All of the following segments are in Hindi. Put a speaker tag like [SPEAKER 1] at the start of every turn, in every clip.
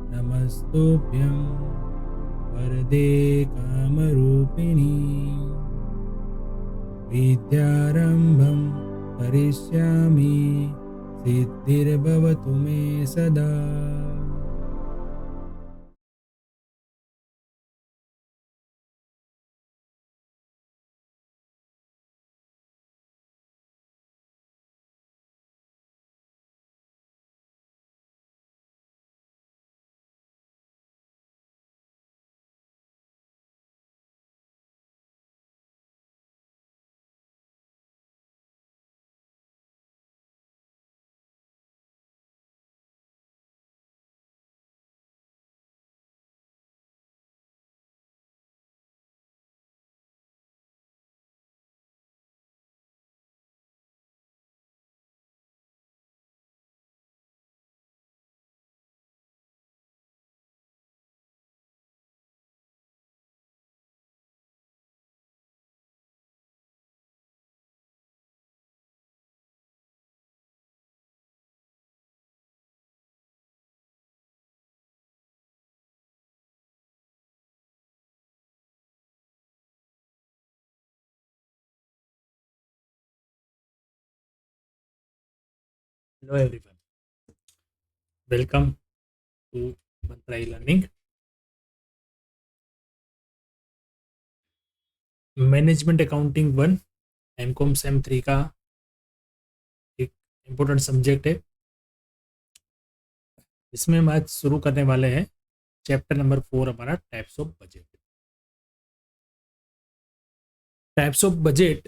[SPEAKER 1] नमस्तुभ्यं वरदे कामरूपिणी विद्यारम्भं करिष्यामि सिद्धिर्भवतु मे सदा।
[SPEAKER 2] Hello everyone, welcome to Mantra Learning. Management accounting 1 MCom sem 3 का एक इम्पोर्टेंट सब्जेक्ट है। इसमें हम आज शुरू करने वाले हैं चैप्टर नंबर 4 हमारा types of budget. Types of budget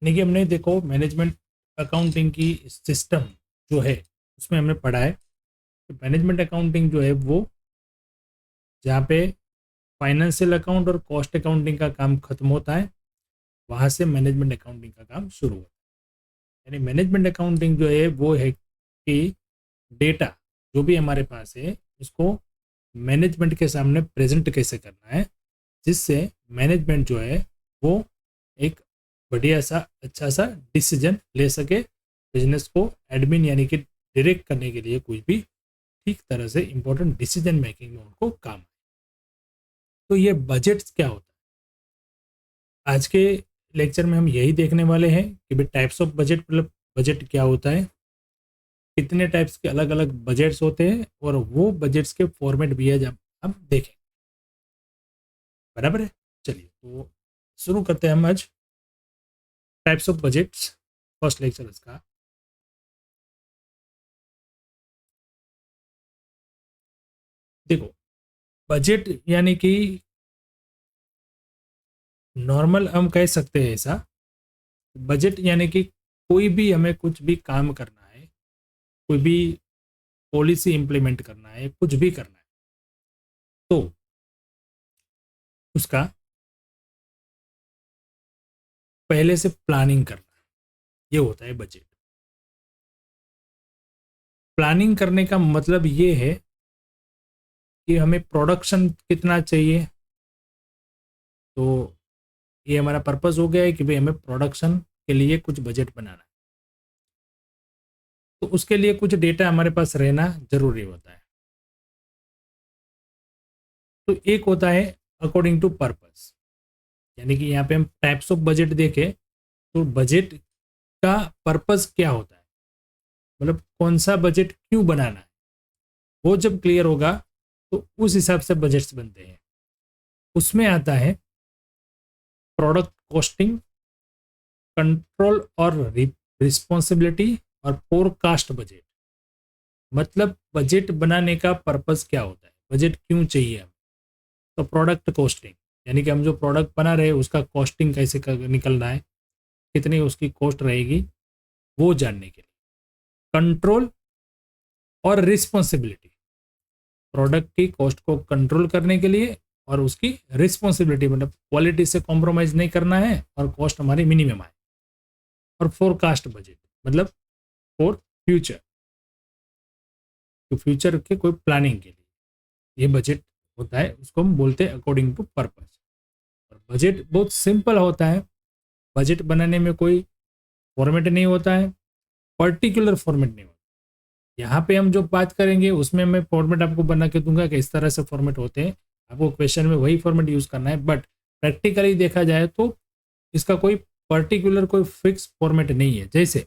[SPEAKER 2] यानी कि हमने देखो मैनेजमेंट अकाउंटिंग की सिस्टम जो है उसमें हमने पढ़ा है कि मैनेजमेंट अकाउंटिंग जो है वो जहाँ पे फाइनेंशियल अकाउंट और कॉस्ट अकाउंटिंग का काम खत्म होता है वहाँ से मैनेजमेंट अकाउंटिंग का काम शुरू होता है। यानी मैनेजमेंट अकाउंटिंग जो है वो है कि डेटा जो भी हमारे पास है उसको मैनेजमेंट के सामने प्रेजेंट कैसे करना है जिससे मैनेजमेंट जो है वो एक बढ़िया सा अच्छा सा डिसीजन ले सके, बिजनेस को एडमिन यानी कि डायरेक्ट करने के लिए कुछ भी ठीक तरह से इंपॉर्टेंट डिसीजन मेकिंग में उनको काम है। तो ये बजट क्या होता है, आज के लेक्चर में हम यही देखने वाले हैं कि भाई टाइप्स ऑफ बजट मतलब बजट क्या होता है, कितने टाइप्स के अलग अलग बजट्स होते हैं और वो बजट्स के फॉर्मेट भी है जब हम देखें। बराबर है, चलिए तो शुरू करते हैं हम आज types of budgets first lecture इसका। देखो बजट यानी कि नॉर्मल हम कह सकते हैं ऐसा, बजट यानी कि कोई भी हमें कुछ भी काम करना है, कोई भी पॉलिसी इंप्लीमेंट करना है, कुछ भी करना है तो उसका पहले से प्लानिंग करना, ये होता है बजट। प्लानिंग करने का मतलब ये है कि हमें प्रोडक्शन कितना चाहिए, तो ये हमारा पर्पस हो गया है कि भाई हमें प्रोडक्शन के लिए कुछ बजट बनाना है, तो उसके लिए कुछ डेटा हमारे पास रहना जरूरी होता है। तो एक होता है अकॉर्डिंग टू पर्पस, यानी कि यहाँ पे हम टाइप्स ऑफ बजट देखें तो बजट का पर्पस क्या होता है, मतलब कौन सा बजट क्यों बनाना है, वो जब क्लियर होगा तो उस हिसाब से बजट्स बनते हैं। उसमें आता है प्रोडक्ट कॉस्टिंग, कंट्रोल और रिस्पॉन्सिबिलिटी और फोरकास्ट बजट। मतलब बजट बनाने का पर्पस क्या होता है, बजट क्यों चाहिए हमें। तो प्रोडक्ट कॉस्टिंग यानी कि हम जो प्रोडक्ट बना रहे हैं उसका कॉस्टिंग कैसे निकलना है, कितनी उसकी कॉस्ट रहेगी, वो जानने के लिए। कंट्रोल और रिस्पॉन्सिबिलिटी, प्रोडक्ट की कॉस्ट को कंट्रोल करने के लिए और उसकी रिस्पॉन्सिबिलिटी मतलब क्वालिटी से कॉम्प्रोमाइज नहीं करना है और कॉस्ट हमारी मिनिमम आए। और फोरकास्ट बजट मतलब फॉर फ्यूचर, तो फ्यूचर के कोई प्लानिंग के लिए ये बजट होता है, उसको हम बोलते हैं अकॉर्डिंग टू पर्पस। और बजट बहुत सिंपल होता है, बजट बनाने में कोई फॉर्मेट नहीं होता है, पर्टिकुलर फॉर्मेट नहीं होता। यहाँ पे हम जो बात करेंगे उसमें मैं फॉर्मेट आपको बना के दूंगा कि इस तरह से फॉर्मेट होते हैं, आपको क्वेश्चन में वही फॉर्मेट यूज़ करना है। बट प्रैक्टिकली देखा जाए तो इसका कोई पर्टिकुलर कोई फिक्स फॉर्मेट नहीं है। जैसे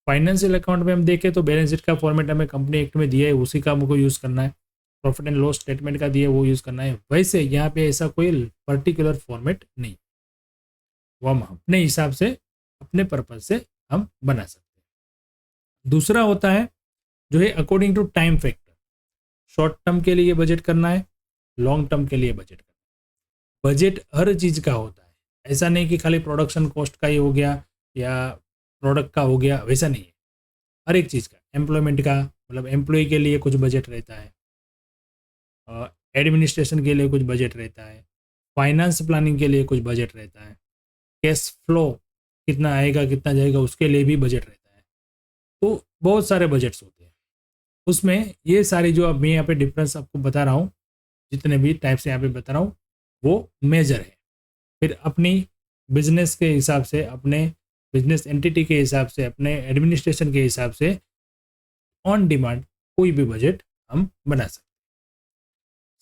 [SPEAKER 2] फाइनेंशियल अकाउंट में हम देखें तो बैलेंस शीट का फॉर्मेट हमें कंपनी एक्ट में दिया है, उसी का हमको यूज़ करना है। प्रॉफिट एंड लॉस स्टेटमेंट का दिया है, वो यूज़ करना है। वैसे यहाँ पे ऐसा कोई पर्टिकुलर फॉर्मेट नहीं, वो हम अपने हिसाब से अपने पर्पज से हम बना सकते हैं। दूसरा होता है जो है according to time factor. Short term के लिए बजट करना है, लॉन्ग टर्म के लिए बजट करना है। बजट हर चीज़ का होता है, ऐसा नहीं कि खाली प्रोडक्शन कॉस्ट का ही हो गया या प्रोडक्ट का हो गया, वैसा नहीं है। हर एक चीज़ का, एम्प्लॉयमेंट का मतलब एम्प्लॉय के लिए कुछ बजट रहता है, एडमिनिस्ट्रेशन के लिए कुछ बजट रहता है, फाइनेंस प्लानिंग के लिए कुछ बजट रहता है, कैश फ्लो कितना आएगा कितना जाएगा उसके लिए भी बजट रहता है। तो बहुत सारे बजट्स होते हैं, उसमें ये सारी जो अब मैं यहाँ पे डिफरेंस आपको बता रहा हूँ, जितने भी टाइप्स यहाँ पे बता रहा हूँ वो मेजर है। फिर अपनी बिजनेस के हिसाब से, अपने बिजनेस एंटिटी के हिसाब से, अपने एडमिनिस्ट्रेशन के हिसाब से ऑन डिमांड कोई भी बजट हम बना सकते हैं।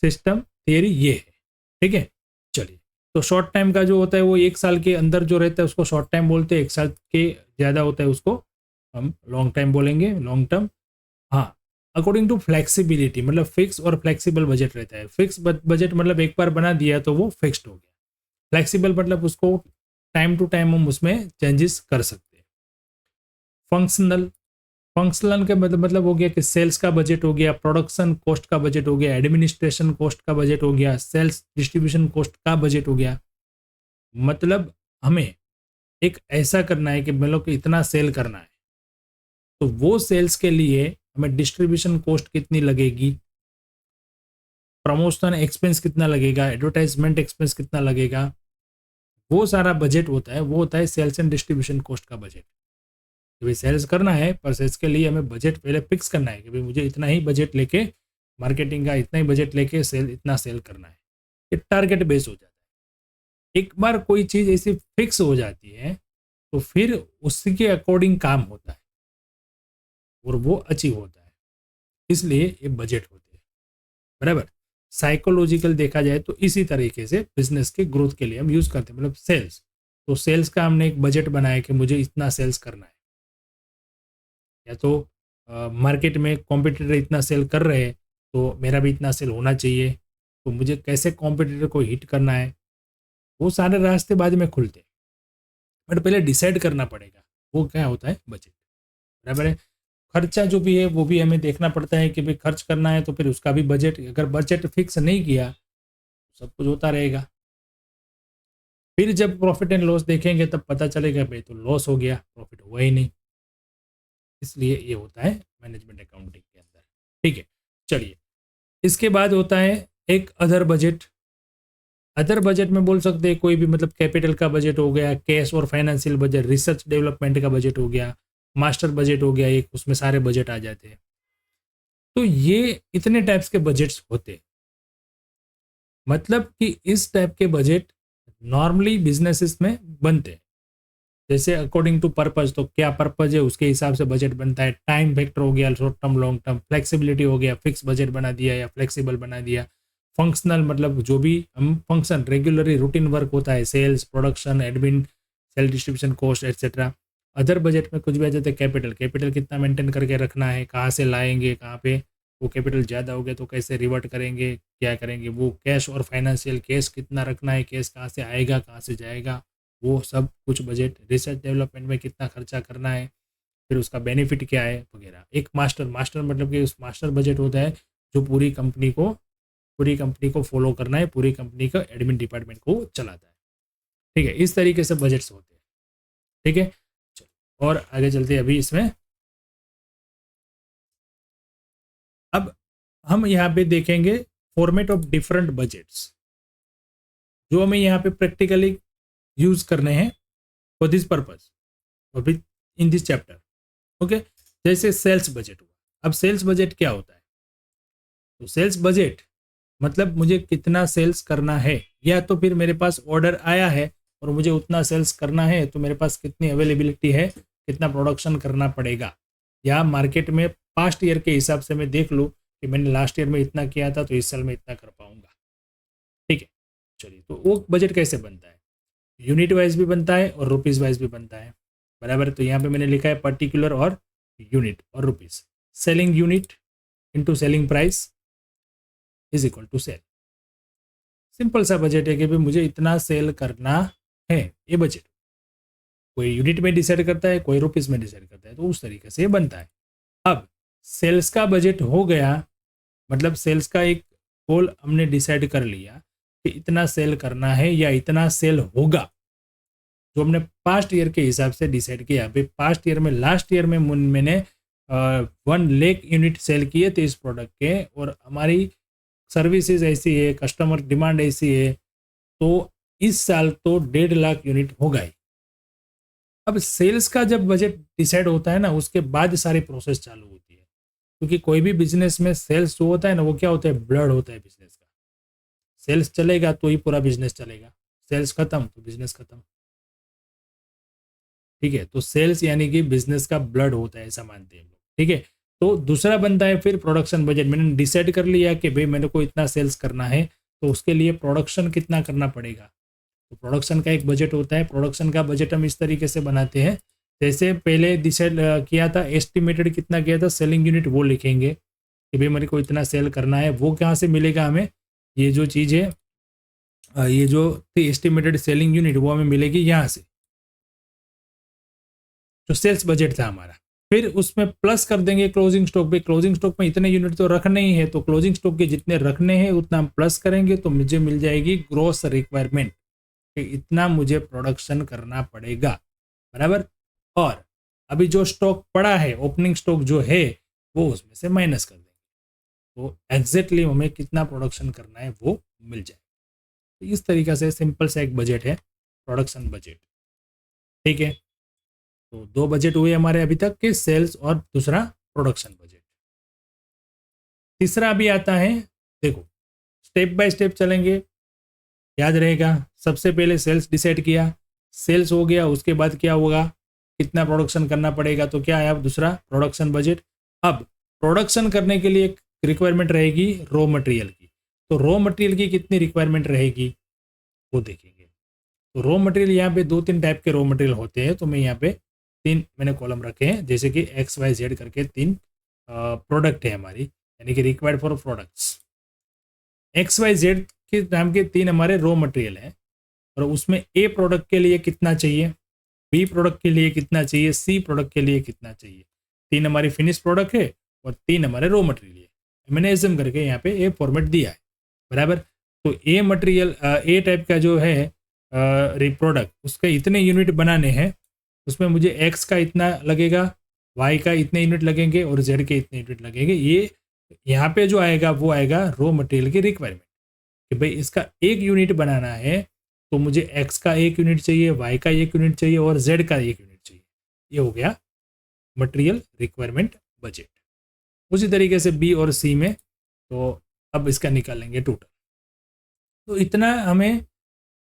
[SPEAKER 2] सिस्टम थियरी ये है, ठीक है। चलिए, तो शॉर्ट टाइम का जो होता है वो 1 साल के अंदर जो रहता है उसको शॉर्ट टाइम बोलते हैं, 1 साल के ज़्यादा होता है उसको हम लॉन्ग टाइम बोलेंगे, लॉन्ग टर्म। हाँ, अकॉर्डिंग टू फ्लेक्सिबिलिटी, मतलब फिक्स और फ्लेक्सिबल बजट रहता है। फिक्स बजट मतलब एक बार बना दिया तो वो फिक्स्ड हो गया। फ्लेक्सिबल मतलब उसको टाइम टू टाइम हम उसमें चेंजेस कर सकते हैं। फंक्शनल, फंक्शनल का मतलब हो गया कि सेल्स का बजट हो गया, प्रोडक्शन कॉस्ट का बजट हो गया, एडमिनिस्ट्रेशन कॉस्ट का बजट हो गया, सेल्स डिस्ट्रीब्यूशन कॉस्ट का बजट हो गया। मतलब हमें एक ऐसा करना है कि मतलब कि इतना सेल करना है, तो वो सेल्स के लिए हमें डिस्ट्रीब्यूशन कॉस्ट कितनी लगेगी, प्रमोशन एक्सपेंस कितना लगेगा, एडवर्टाइजमेंट एक्सपेंस कितना लगेगा, वो सारा बजट होता है। वो होता है सेल्स एंड डिस्ट्रीब्यूशन कॉस्ट का बजट। भाई सेल्स करना है, पर सेल्स के लिए हमें बजट पहले फिक्स करना है कि भाई मुझे इतना ही बजट लेके, मार्केटिंग का इतना ही बजट लेके सेल इतना सेल करना है। ये टारगेट बेस हो जाता है। एक बार कोई चीज़ ऐसी फिक्स हो जाती है तो फिर उसके अकॉर्डिंग काम होता है और वो अचीव होता है, इसलिए ये बजट होते हैं, बराबर। साइकोलॉजिकल देखा जाए तो इसी तरीके से बिजनेस के ग्रोथ के लिए हम यूज़ करते हैं। मतलब सेल्स, तो सेल्स का हमने एक बजट बनाया कि मुझे इतना सेल्स करना है, या तो मार्केट में कॉम्पिटिटर इतना सेल कर रहे हैं तो मेरा भी इतना सेल होना चाहिए, तो मुझे कैसे कॉम्पिटिटर को हिट करना है, वो सारे रास्ते बाद में खुलते हैं। बट पहले डिसाइड करना पड़ेगा, वो क्या होता है बजट, बराबर है। खर्चा जो भी है वो भी हमें देखना पड़ता है कि भाई खर्च करना है तो फिर उसका भी बजट, अगर बजट फिक्स नहीं किया तो सब कुछ होता रहेगा। फिर जब प्रॉफिट एंड लॉस देखेंगे तब पता चलेगा भाई तो लॉस हो गया, प्रॉफिट हुआ ही नहीं। इसलिए ये होता है मैनेजमेंट अकाउंटिंग के अंदर, ठीक है। चलिए, इसके बाद होता है एक अदर बजट। अदर बजट में बोल सकते हैं कोई भी, मतलब कैपिटल का बजट हो गया, कैश और फाइनेंशियल बजट, रिसर्च डेवलपमेंट का बजट हो गया, मास्टर बजट हो गया एक, उसमें सारे बजट आ जाते हैं। तो ये इतने टाइप्स के बजट्स होते हैं। मतलब कि इस टाइप के बजट नॉर्मली बिजनेसेस में बनते हैं। जैसे अकॉर्डिंग टू पर्पज, तो क्या पर्पज है उसके हिसाब से बजट बनता है। टाइम फैक्टर हो गया, short term long term, flexibility हो गया, फिक्स बजट बना दिया या फ्लेक्सिबल बना दिया। फंक्शनल मतलब जो भी हम फंक्शन रेगुलरली रूटीन वर्क होता है, sales, production, admin, sale distribution cost etcetera. Other budget में कुछ भी आ जाते हैं। कैपिटल, कैपिटल कितना मेंटेन करके रखना है, कहाँ से लाएंगे, कहाँ पे वो कैपिटल ज़्यादा हो गया तो कैसे रिवर्ट करेंगे, क्या करेंगे। वो कैश और फाइनेंशियल, कैश कितना रखना है, कैश कहाँ से आएगा कहाँ से जाएगा, वो सब कुछ बजट। रिसर्च डेवलपमेंट में कितना खर्चा करना है, फिर उसका बेनिफिट क्या है वगैरह। एक मास्टर, मास्टर मतलब कि उस मास्टर बजट होता है जो पूरी कंपनी को फॉलो करना है, पूरी कंपनी का एडमिन डिपार्टमेंट को चलाता है, ठीक है। इस तरीके से बजट्स होते हैं, ठीक है। चलो और आगे चलते हैं अभी इसमें। अब हम यहाँ पे देखेंगे फॉर्मेट ऑफ डिफरेंट बजट्स जो हमें यहाँ पे प्रैक्टिकली यूज करने हैं for this purpose in this chapter, okay. जैसे सेल्स बजट हुआ। अब सेल्स बजट क्या होता है? तो सेल्स बजट मतलब मुझे कितना सेल्स करना है, या तो फिर मेरे पास ऑर्डर आया है और मुझे उतना सेल्स करना है तो मेरे पास कितनी अवेलेबिलिटी है, कितना प्रोडक्शन करना पड़ेगा, या मार्केट में पास्ट ईयर के हिसाब से मैं देख लूँ कि मैंने लास्ट ईयर में इतना किया था तो इस साल में इतना कर पाऊंगा। ठीक है, चलिए, तो वो बजट कैसे बनता है? यूनिट वाइज भी बनता है और रुपीज़ वाइज भी बनता है, बराबर। तो यहाँ पे मैंने लिखा है पर्टिकुलर और यूनिट और rupees. Selling unit into selling price is equal to sale. Simple सा बजट है कि भाई मुझे इतना सेल करना है, ये बजट कोई यूनिट में डिसाइड करता है, कोई रुपीज़ में डिसाइड करता है, तो उस तरीके से ये बनता है। अब सेल्स का बजट हो गया, मतलब सेल्स का एक गोल हमने डिसाइड कर लिया कि इतना सेल करना है या इतना सेल होगा, जो हमने पास्ट ईयर के हिसाब से डिसाइड किया। भाई पास्ट ईयर में, लास्ट ईयर में मैंने 1 लाख यूनिट सेल किए थे इस प्रोडक्ट के, और हमारी सर्विसेज ऐसी है, कस्टमर डिमांड ऐसी है, तो इस साल तो 1.5 लाख यूनिट होगा ही। अब सेल्स का जब बजट डिसाइड होता है ना, उसके बाद सारी प्रोसेस चालू होती है, क्योंकि कोई भी बिजनेस में सेल्स जो होता है ना, वो क्या होता है, ब्लड होता है बिजनेस का। सेल्स चलेगा तो ही पूरा बिजनेस चलेगा, सेल्स खत्म तो बिजनेस खत्म। ठीक है, तो सेल्स यानी कि बिजनेस का ब्लड होता है, ऐसा मानते हैं लोग। ठीक है, तो दूसरा बनता है फिर प्रोडक्शन बजट। मैंने डिसाइड कर लिया कि भाई मेरे को इतना सेल्स करना है, तो उसके लिए प्रोडक्शन कितना करना पड़ेगा, तो प्रोडक्शन का एक बजट होता है। प्रोडक्शन का बजट हम इस तरीके से बनाते हैं, जैसे पहले डिसाइड किया था, एस्टिमेटेड कितना किया था सेलिंग यूनिट, वो लिखेंगे कि भाई मेरे को इतना सेल करना है। वो कहाँ से मिलेगा हमें, ये जो चीज़ है, ये जो थी एस्टिमेटेड सेलिंग यूनिट, वो हमें मिलेगी यहाँ से, जो सेल्स बजट था हमारा। फिर उसमें प्लस कर देंगे क्लोजिंग स्टॉक पे। क्लोजिंग स्टॉक में इतने यूनिट तो रखने ही है, तो क्लोजिंग स्टॉक के जितने रखने हैं उतना हम प्लस करेंगे, तो मुझे मिल जाएगी ग्रोस रिक्वायरमेंट, कि इतना मुझे प्रोडक्शन करना पड़ेगा, बराबर। और अभी जो स्टॉक पड़ा है, ओपनिंग स्टॉक जो है, वो उसमें से माइनस कर देंगे, तो एग्जैक्टली हमें कितना प्रोडक्शन करना है वो मिल जाए। तो इस तरीके से सिंपल सा एक बजट है, प्रोडक्शन बजट। ठीक है, तो 2 बजट हुए हमारे अभी तक के, सेल्स और दूसरा प्रोडक्शन बजट। तीसरा भी आता है, देखो स्टेप बाय स्टेप चलेंगे, याद रहेगा। सबसे पहले सेल्स डिसाइड किया, सेल्स हो गया, उसके बाद क्या होगा, कितना प्रोडक्शन करना पड़ेगा, तो क्या है अब दूसरा प्रोडक्शन बजट। अब प्रोडक्शन करने के लिए एक रिक्वायरमेंट रहेगी रॉ मटेरियल की, तो रॉ मटेरियल की कितनी रिक्वायरमेंट रहेगी वो देखेंगे। तो रॉ मटेरियल यहाँ पे 2-3 टाइप के रॉ मटेरियल होते हैं, तो मैं यहाँ पे 3 मैंने कॉलम रखे हैं, जैसे कि XYZ करके 3 प्रोडक्ट है हमारी, यानी कि रिक्वायर्ड फॉर प्रोडक्ट्स। XYZ के नाम के 3 हमारे रॉ मटेरियल हैं, और उसमें A प्रोडक्ट के लिए कितना चाहिए, B प्रोडक्ट के लिए कितना चाहिए, C प्रोडक्ट के लिए कितना चाहिए। 3 हमारी फिनिश प्रोडक्ट है और 3 हमारे रॉ मटेरियल है। मैंने एज्यूम करके यहाँ पे ए फॉर्मेट दिया है, बराबर। तो ए मटेरियल, ए टाइप का जो है प्रोडक्ट, उसके इतने यूनिट बनाने हैं, उसमें मुझे एक्स का इतना लगेगा, वाई का इतने यूनिट लगेंगे और जेड के इतने यूनिट लगेंगे। ये यहाँ पे जो आएगा वो आएगा रॉ मटेरियल की रिक्वायरमेंट, कि भाई इसका एक यूनिट बनाना है तो मुझे एक्स का एक यूनिट चाहिए, वाई का एक यूनिट चाहिए और जेड का एक यूनिट चाहिए। ये हो गया मटेरियल रिक्वायरमेंट बजट। उसी तरीके से बी और सी में, तो अब इसका निकालेंगे टोटल। तो इतना हमें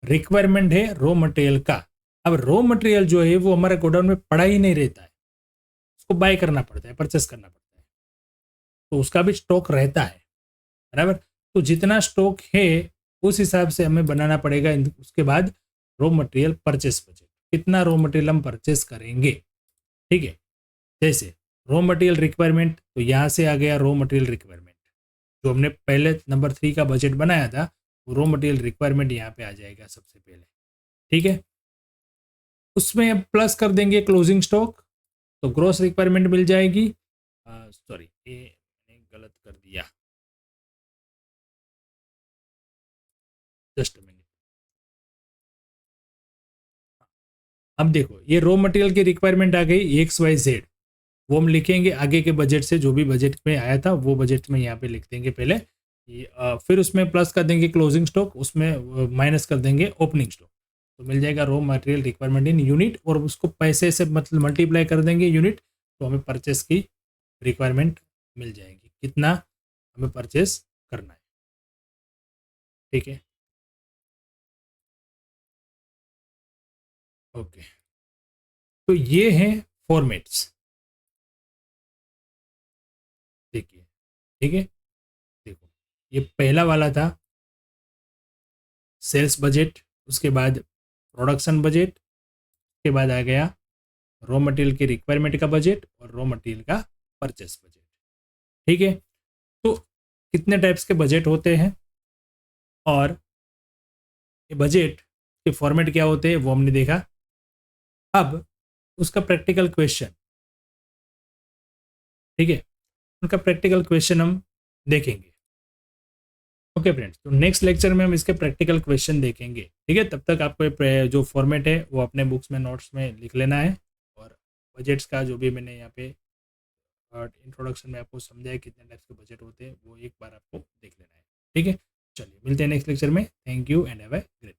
[SPEAKER 2] रिक्वायरमेंट है रॉ मटेरियल का। अब रॉ मटेरियल जो है वो हमारे गोडाउन में पड़ा ही नहीं रहता है, उसको बाय करना पड़ता है, परचेस करना पड़ता है, तो उसका भी स्टॉक रहता है, बराबर। तो जितना स्टॉक है उस हिसाब से हमें बनाना पड़ेगा। उसके बाद रॉ मटेरियल परचेस बजट, कितना रॉ मटेरियल हम परचेस करेंगे। ठीक है, जैसे रॉ मटेरियल रिक्वायरमेंट, तो यहाँ से आ गया रॉ मटेरियल रिक्वायरमेंट, जो हमने पहले नंबर 3 का बजट बनाया था, वो रॉ मटेरियल रिक्वायरमेंट यहाँ पे आ जाएगा सबसे पहले। ठीक है, उसमें प्लस कर देंगे क्लोजिंग स्टॉक, तो ग्रोस रिक्वायरमेंट मिल जाएगी। सॉरी, ये मैंने गलत कर दिया, जस्ट मिनट। अब देखो ये रॉ मटेरियल की रिक्वायरमेंट आ गई XYZ, वो हम लिखेंगे आगे के बजट से, जो भी बजट में आया था वो बजट में यहाँ पे लिख देंगे पहले। फिर उसमें प्लस कर देंगे क्लोजिंग स्टॉक, उसमें माइनस कर देंगे ओपनिंग स्टॉक, तो मिल जाएगा raw material requirement in unit, और उसको पैसे से मतलब मल्टीप्लाई कर देंगे यूनिट, तो हमें परचेस की रिक्वायरमेंट मिल जाएगी, कितना हमें परचेस करना है। ठीक है, ओके। तो ये हैं फॉर्मेट्स। ठीक है, देखो ये पहला वाला था सेल्स बजट, उसके बाद प्रोडक्शन बजट, उसके बाद आ गया रॉ मटेरियल की रिक्वायरमेंट का बजट और रॉ मटेरियल का परचेस बजट। ठीक है, तो कितने टाइप्स के बजट होते हैं और ये बजट के फॉर्मेट क्या होते हैं वो हमने देखा। अब उसका प्रैक्टिकल क्वेश्चन, ठीक है, उनका प्रैक्टिकल क्वेश्चन हम देखेंगे। ओके फ्रेंड्स, तो नेक्स्ट लेक्चर में हम इसके प्रैक्टिकल क्वेश्चन देखेंगे। ठीक है, तब तक आपको जो फॉर्मेट है वो अपने बुक्स में नोट्स में लिख लेना है, और बजट्स का जो भी मैंने यहाँ पे इंट्रोडक्शन में आपको समझाया कितने टाइप्स के बजट होते हैं वो एक बार आपको देख लेना है। ठीक है, चलिए मिलते हैं नेक्स्ट लेक्चर में। Thank you and have a great.